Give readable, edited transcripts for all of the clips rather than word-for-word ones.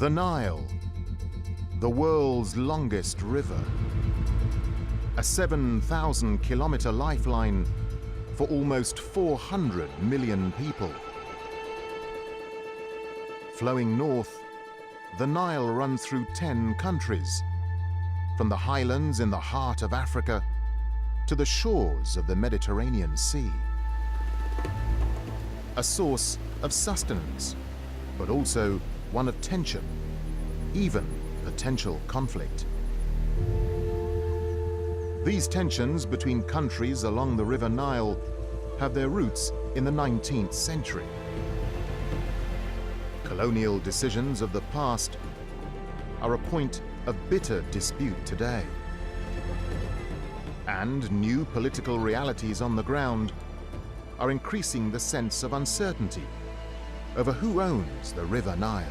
The Nile, the world's longest river. A 7,000-kilometer lifeline for almost 400 million people. Flowing north, the Nile runs through 10 countries, from the highlands in the heart of Africa to the shores of the Mediterranean Sea. A source of sustenance, but also one of tension, even potential conflict. These tensions between countries along the River Nile have their roots in the 19th century. Colonial decisions of the past are a point of bitter dispute today. And new political realities on the ground are increasing the sense of uncertainty over who owns the River Nile.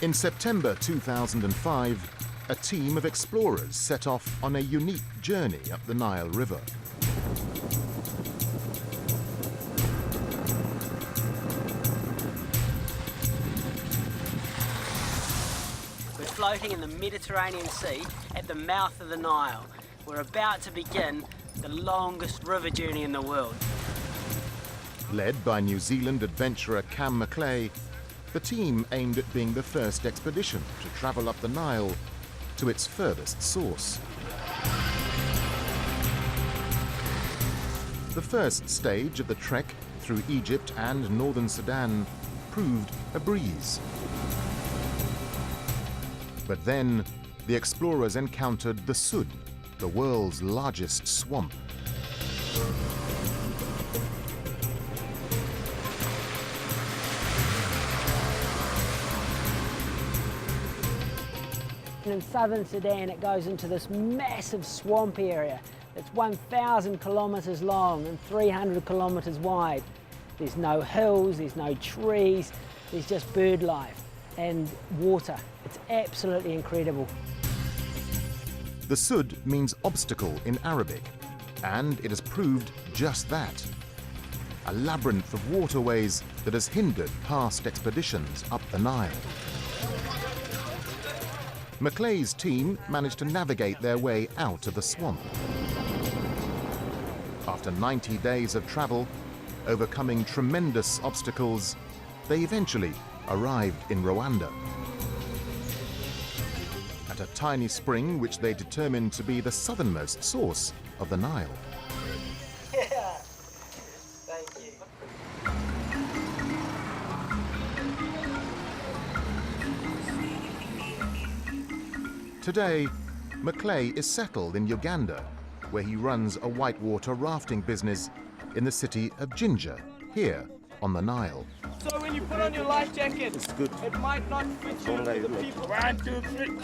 In September 2005, a team of explorers set off on a unique journey up the Nile River. We're floating in the Mediterranean Sea at the mouth of the Nile. We're about to begin the longest river journey in the world. Led by New Zealand adventurer Cam Macleay, the team aimed at being the first expedition to travel up the Nile to its furthest source. The first stage of the trek through Egypt and northern Sudan proved a breeze. But then the explorers encountered the Sud, the world's largest swamp. In southern Sudan, it goes into this massive swamp area. It's 1,000 kilometres long and 300 kilometres wide. There's no hills, there's no trees, there's just bird life and water. It's absolutely incredible. The Sud means obstacle in Arabic, and it has proved just that. A labyrinth of waterways that has hindered past expeditions up the Nile. Macleay's team managed to navigate their way out of the swamp. After 90 days of travel, overcoming tremendous obstacles, they eventually arrived in Rwanda. At a tiny spring which they determined to be the southernmost source of the Nile. Yeah. Thank you. Today, Macleay is settled in Uganda, where he runs a whitewater rafting business in the city of Jinja, here on the Nile. So when you put on your life jacket, it's good. It might not fit you to the people. 1, 2, 3.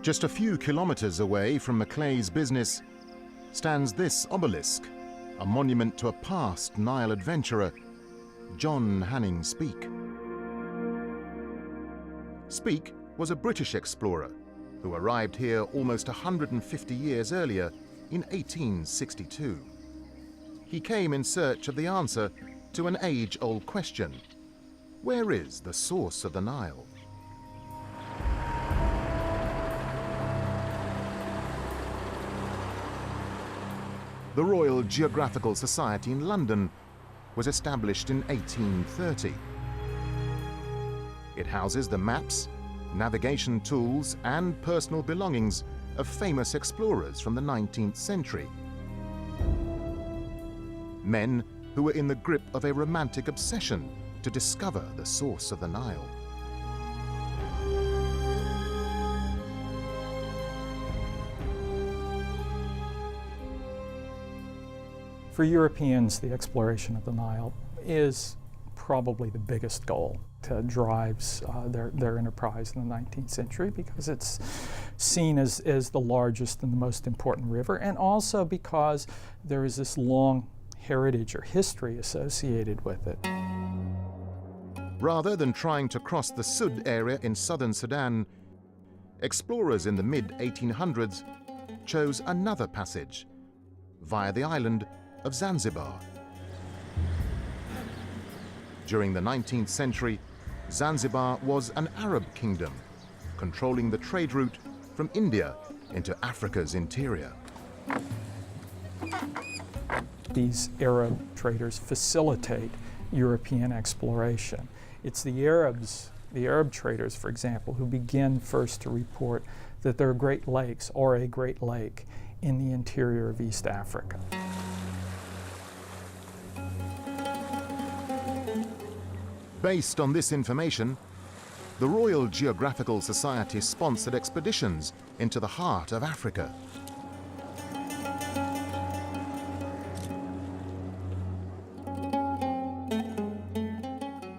Just a few kilometers away from Macleay's business stands this obelisk, a monument to a past Nile adventurer, John Hanning Speke. Speke was a British explorer who arrived here almost 150 years earlier in 1862. He came in search of the answer to an age-old question: where is the source of the Nile? The Royal Geographical Society in London was established in 1830. It houses the maps, navigation tools, and personal belongings of famous explorers from the 19th century. Men who were in the grip of a romantic obsession to discover the source of the Nile. For Europeans, the exploration of the Nile is probably the biggest goal that drives their enterprise in the 19th century, because it's seen as the largest and the most important river, and also because there is this long heritage or history associated with it. Rather than trying to cross the Sud area in southern Sudan, explorers in the mid-1800s chose another passage via the island of Zanzibar. During the 19th century, Zanzibar was an Arab kingdom, controlling the trade route from India into Africa's interior. These Arab traders facilitate European exploration. It's the Arabs, the Arab traders, for example, who begin first to report that there are Great Lakes or a Great Lake in the interior of East Africa. Based on this information, the Royal Geographical Society sponsored expeditions into the heart of Africa.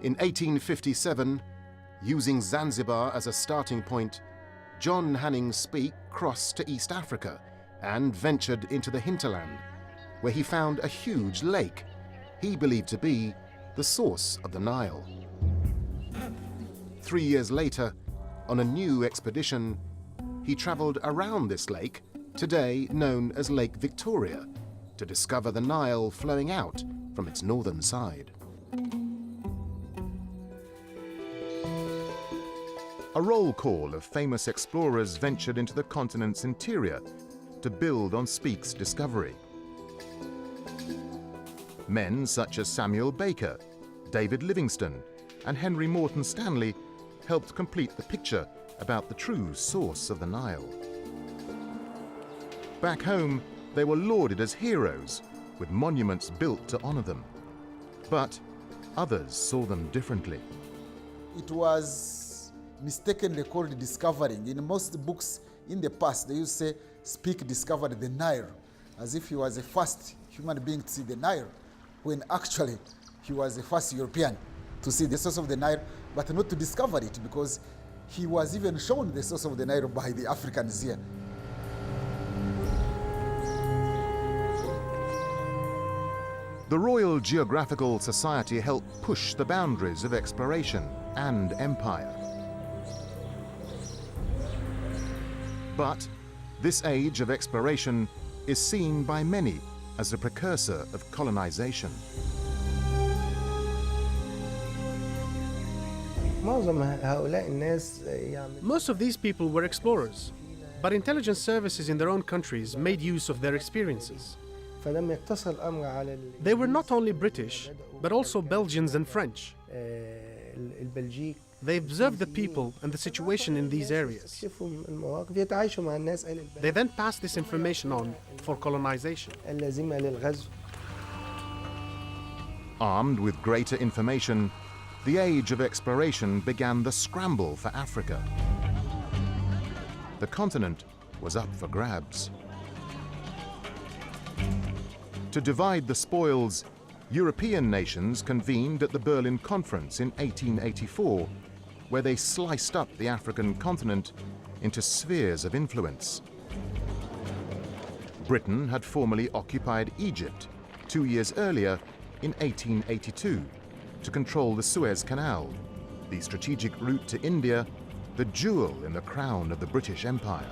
In 1857, using Zanzibar as a starting point, John Hanning Speke crossed to East Africa and ventured into the hinterland, where he found a huge lake he believed to be the source of the Nile. 3 years later, on a new expedition, he traveled around this lake, today known as Lake Victoria, to discover the Nile flowing out from its northern side. A roll call of famous explorers ventured into the continent's interior to build on Speke's discovery. Men such as Samuel Baker, David Livingstone, and Henry Morton Stanley helped complete the picture about the true source of the Nile. Back home, they were lauded as heroes, with monuments built to honor them. But others saw them differently. It was mistakenly called discovering. In most books in the past, they used to say Speke discovered the Nile, as if he was the first human being to see the Nile, when actually he was the first European to see the source of the Nile, but not to discover it, because he was even shown the source of the Nile by the Africans here. The Royal Geographical Society helped push the boundaries of exploration and empire. But this age of exploration is seen by many as the precursor of colonization. Most of these people were explorers, but intelligence services in their own countries made use of their experiences. They were not only British, but also Belgians and French. They observed the people and the situation in these areas. They then passed this information on for colonization. Armed with greater information, the age of exploration began the scramble for Africa. The continent was up for grabs. To divide the spoils, European nations convened at the Berlin Conference in 1884, where they sliced up the African continent into spheres of influence. Britain had formerly occupied Egypt 2 years earlier in 1882 to control the Suez Canal, the strategic route to India, the jewel in the crown of the British Empire.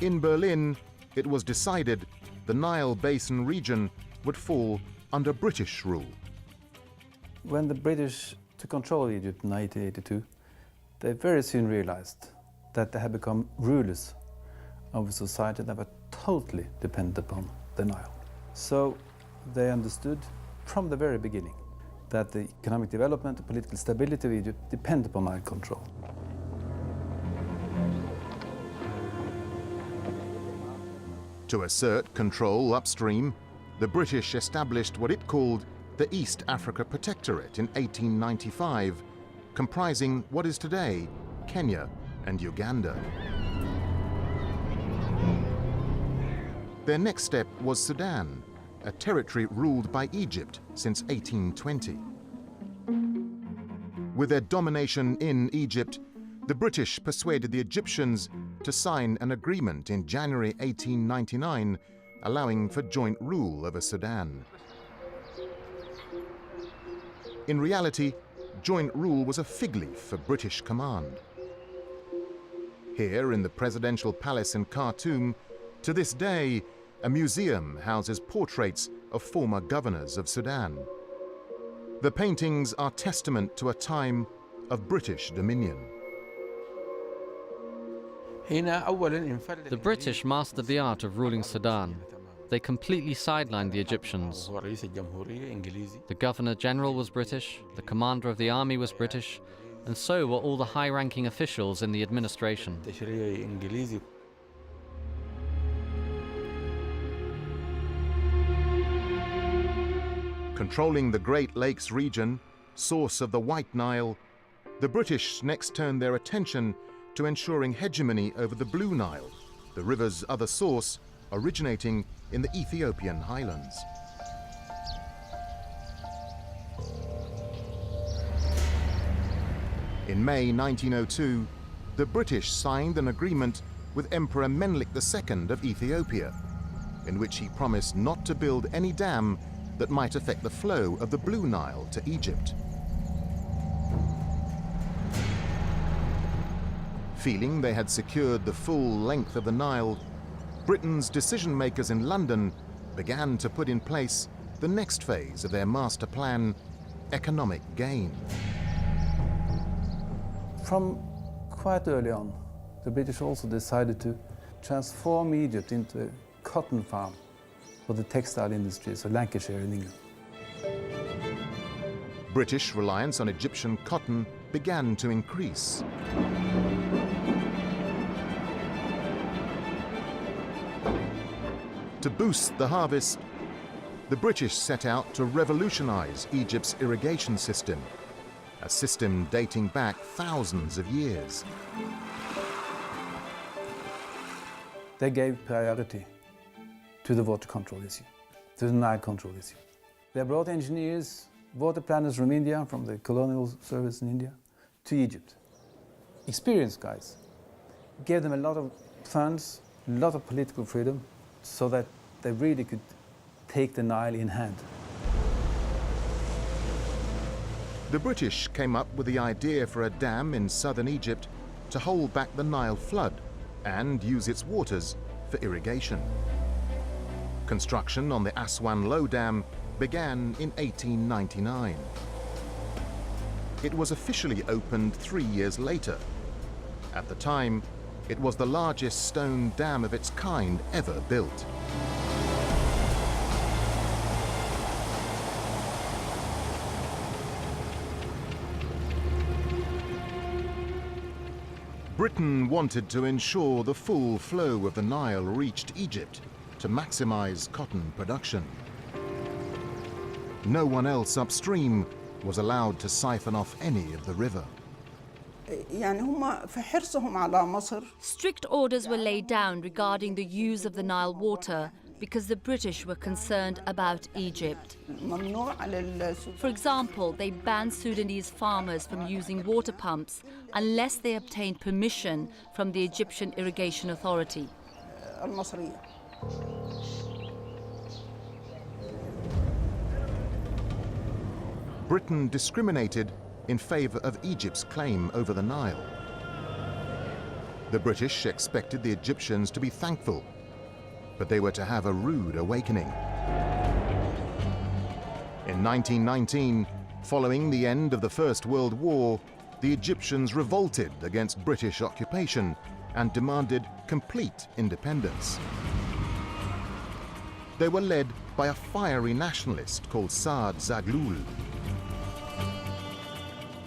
In Berlin, it was decided the Nile Basin region would fall under British rule. When the British took control of Egypt in 1882, they very soon realized that they had become rulers of a society that were totally dependent upon the Nile. So they understood from the very beginning that the economic development and political stability of Egypt depended upon Nile control. To assert control upstream, the British established what it called the East Africa Protectorate in 1895, comprising what is today Kenya and Uganda. Their next step was Sudan, a territory ruled by Egypt since 1820. With their domination in Egypt, The British persuaded the Egyptians to sign an agreement in January 1899 allowing for joint rule over Sudan. In reality, joint rule was a fig leaf for British command. Here in the presidential palace in Khartoum, to this day, a museum houses portraits of former governors of Sudan. The paintings are testament to a time of British dominion. The British mastered the art of ruling Sudan. They completely sidelined the Egyptians. The Governor-General was British, the commander of the army was British, and so were all the high-ranking officials in the administration. Controlling the Great Lakes region, source of the White Nile, the British next turned their attention to ensuring hegemony over the Blue Nile, the river's other source originating in the Ethiopian highlands. In May 1902, the British signed an agreement with Emperor Menelik II of Ethiopia, in which he promised not to build any dam that might affect the flow of the Blue Nile to Egypt. Feeling they had secured the full length of the Nile, Britain's decision-makers in London began to put in place the next phase of their master plan, economic gain. From quite early on, the British also decided to transform Egypt into a cotton farm for the textile industries of Lancashire in England. British reliance on Egyptian cotton began to increase. To boost the harvest, the British set out to revolutionize Egypt's irrigation system, a system dating back thousands of years. They gave priority to the water control issue, to the Nile control issue. They brought engineers, water planners from India, from the colonial service in India, to Egypt. Experienced guys. Gave them a lot of funds, a lot of political freedom, so that they really could take the Nile in hand. The British came up with the idea for a dam in southern Egypt to hold back the Nile flood and use its waters for irrigation. Construction on the Aswan Low Dam began in 1899. It was officially opened 3 years later. At the time, it was the largest stone dam of its kind ever built. Britain wanted to ensure the full flow of the Nile reached Egypt to maximize cotton production. No one else upstream was allowed to siphon off any of the river. Strict orders were laid down regarding the use of the Nile water because the British were concerned about Egypt. For example, they banned Sudanese farmers from using water pumps unless they obtained permission from the Egyptian Irrigation Authority. Britain discriminated in favor of Egypt's claim over the Nile. The British expected the Egyptians to be thankful, but they were to have a rude awakening. In 1919, following the end of the First World War, the Egyptians revolted against British occupation and demanded complete independence. They were led by a fiery nationalist called Saad Zaghloul.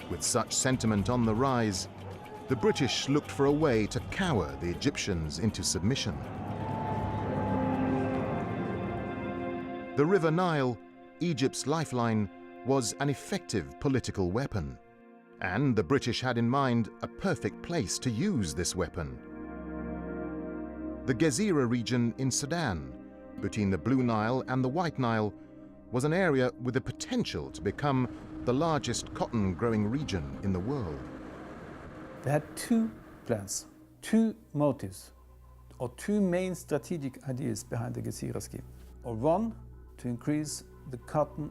With such sentiment on the rise, the British looked for a way to cower the Egyptians into submission. The River Nile, Egypt's lifeline, was an effective political weapon, and the British had in mind a perfect place to use this weapon. The Jazeera region in Sudan, between the Blue Nile and the White Nile, was an area with the potential to become the largest cotton-growing region in the world. They had two plans, two motives, or two main strategic ideas behind the Jazeera scheme. Or one, to increase the cotton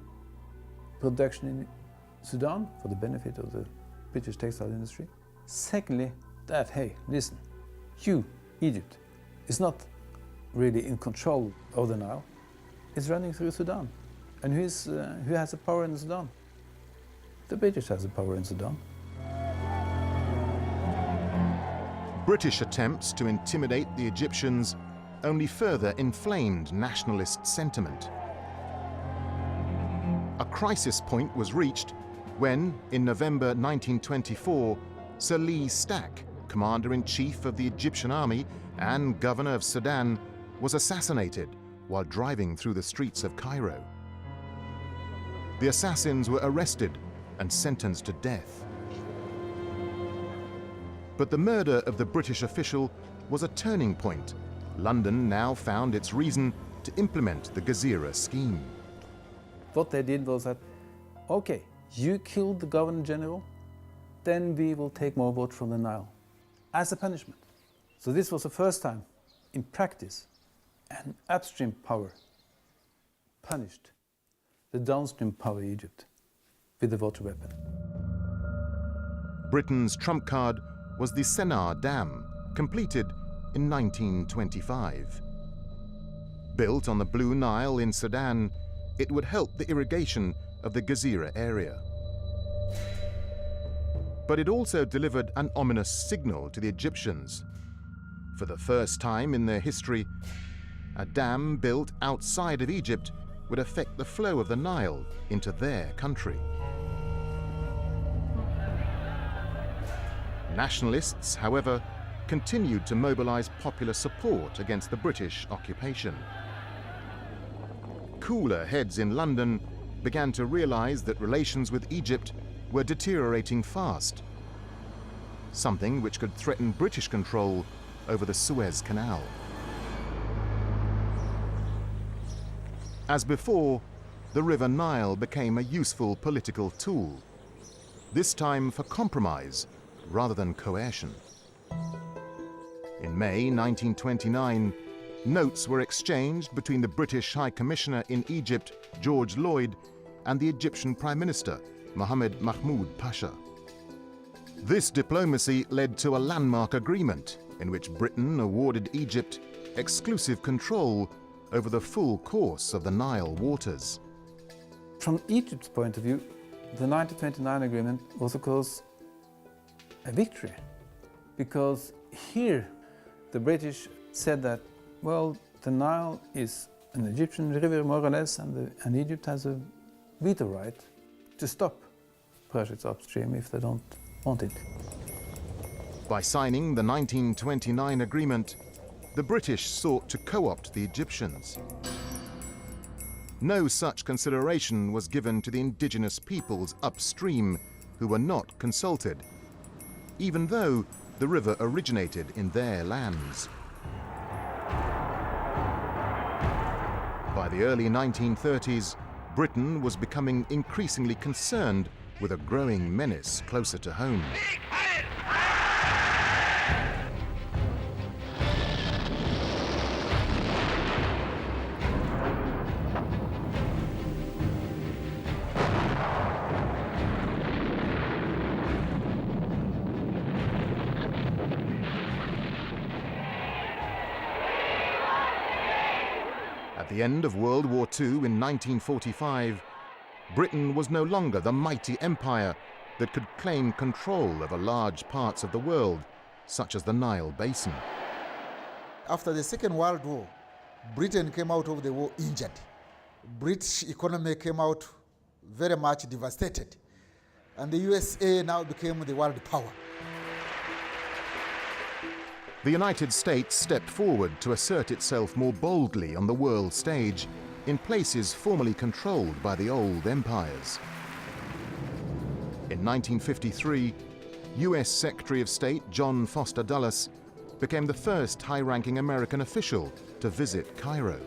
production in Sudan for the benefit of the British textile industry. Secondly, that, hey, listen, you, Egypt, is not really in control of the Nile. It's running through Sudan. And who has the power in Sudan? The British has the power in Sudan. British attempts to intimidate the Egyptians only further inflamed nationalist sentiment. A crisis point was reached when, in November 1924, Sir Lee Stack, Commander-in-Chief of the Egyptian Army and Governor of Sudan, was assassinated while driving through the streets of Cairo. The assassins were arrested and sentenced to death. But the murder of the British official was a turning point. London now found its reason to implement the Jazeera scheme. What they did was that, okay, you killed the Governor General, then we will take more votes from the Nile as a punishment. So this was the first time in practice an upstream power punished the downstream power Egypt with the water weapon. Britain's trump card was the Sennar Dam, completed in 1925. Built on the Blue Nile in Sudan, it would help the irrigation of the Jazeera area. But it also delivered an ominous signal to the Egyptians. For the first time in their history, a dam built outside of Egypt would affect the flow of the Nile into their country. Nationalists, however, continued to mobilize popular support against the British occupation. Cooler heads in London began to realize that relations with Egypt were deteriorating fast, something which could threaten British control over the Suez Canal. As before, the River Nile became a useful political tool, this time for compromise rather than coercion. In May 1929, notes were exchanged between the British High Commissioner in Egypt, George Lloyd, and the Egyptian Prime Minister, Mohammed Mahmoud Pasha. This diplomacy led to a landmark agreement in which Britain awarded Egypt exclusive control over the full course of the Nile waters. From Egypt's point of view, the 1929 agreement was, of course, a victory, because here the British said that, well, the Nile is an Egyptian river more or less, and Egypt has a veto right to stop projects upstream if they don't want it. By signing the 1929 agreement, the British sought to co-opt the Egyptians. No such consideration was given to the indigenous peoples upstream who were not consulted, even though the river originated in their lands. By the early 1930s, Britain was becoming increasingly concerned with a growing menace closer to home. At the end of World War II in 1945, Britain was no longer the mighty empire that could claim control over large parts of the world, such as the Nile Basin. After the Second World War, Britain came out of the war injured. British economy came out very much devastated, and the USA now became the world power. The United States stepped forward to assert itself more boldly on the world stage in places formerly controlled by the old empires. In 1953, US Secretary of State John Foster Dulles became the first high-ranking American official to visit Cairo.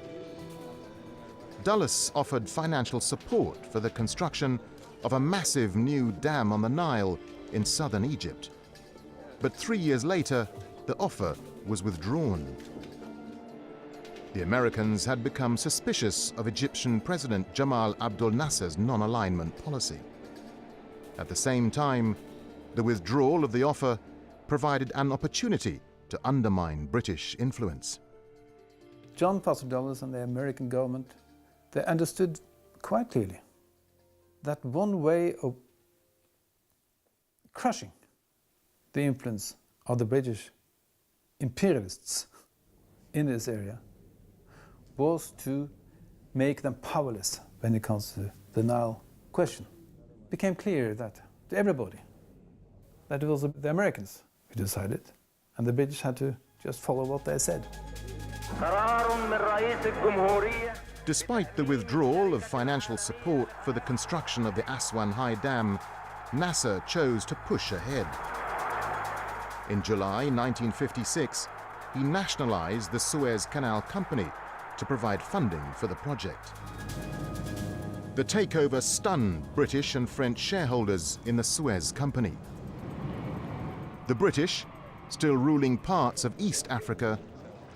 Dulles offered financial support for the construction of a massive new dam on the Nile in southern Egypt. But 3 years later, the offer was withdrawn. The Americans had become suspicious of Egyptian President Jamal Abdel Nasser's non-alignment policy. At the same time, the withdrawal of the offer provided an opportunity to undermine British influence. John Foster Dulles and the American government, they understood quite clearly that one way of crushing the influence of the British imperialists in this area was to make them powerless when it comes to the Nile question. It became clear that to everybody that it was the Americans who decided, and the British had to just follow what they said. Despite the withdrawal of financial support for the construction of the Aswan High Dam, Nasser chose to push ahead. In July 1956, he nationalized the Suez Canal Company to provide funding for the project. The takeover stunned British and French shareholders in the Suez Company. The British, still ruling parts of East Africa,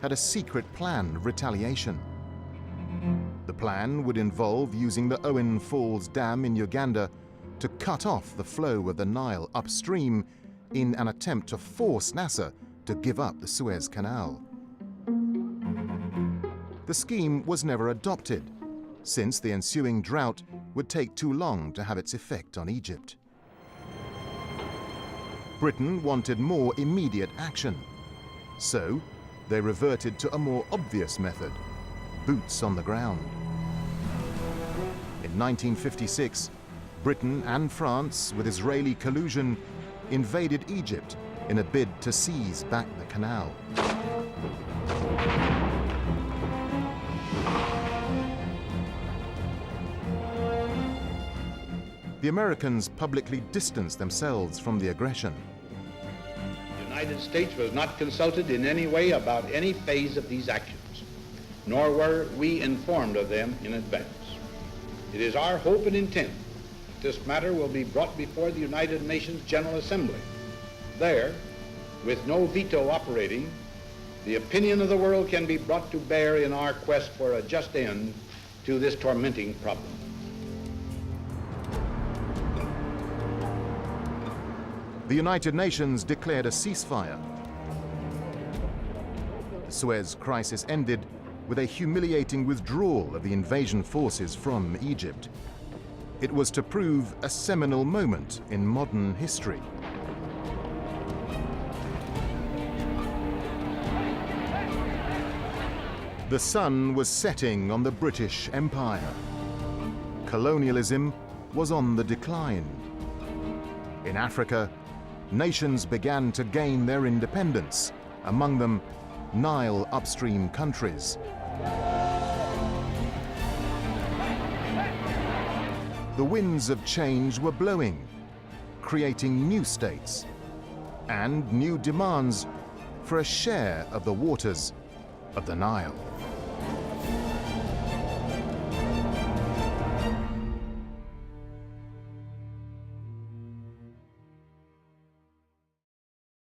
had a secret plan of retaliation. The plan would involve using the Owen Falls Dam in Uganda to cut off the flow of the Nile upstream in an attempt to force Nasser to give up the Suez Canal. The scheme was never adopted, since the ensuing drought would take too long to have its effect on Egypt. Britain wanted more immediate action, so they reverted to a more obvious method: boots on the ground. In 1956, Britain and France, with Israeli collusion, invaded Egypt in a bid to seize back the canal. The Americans publicly distanced themselves from the aggression. The United States was not consulted in any way about any phase of these actions, nor were we informed of them in advance. It is our hope and intent that this matter will be brought before the United Nations General Assembly. There, with no veto operating, the opinion of the world can be brought to bear in our quest for a just end to this tormenting problem. The United Nations declared a ceasefire. The Suez Crisis ended with a humiliating withdrawal of the invasion forces from Egypt. It was to prove a seminal moment in modern history. The sun was setting on the British Empire. Colonialism was on the decline. In Africa, nations began to gain their independence, among them Nile upstream countries. The winds of change were blowing, creating new states and new demands for a share of the waters of the Nile.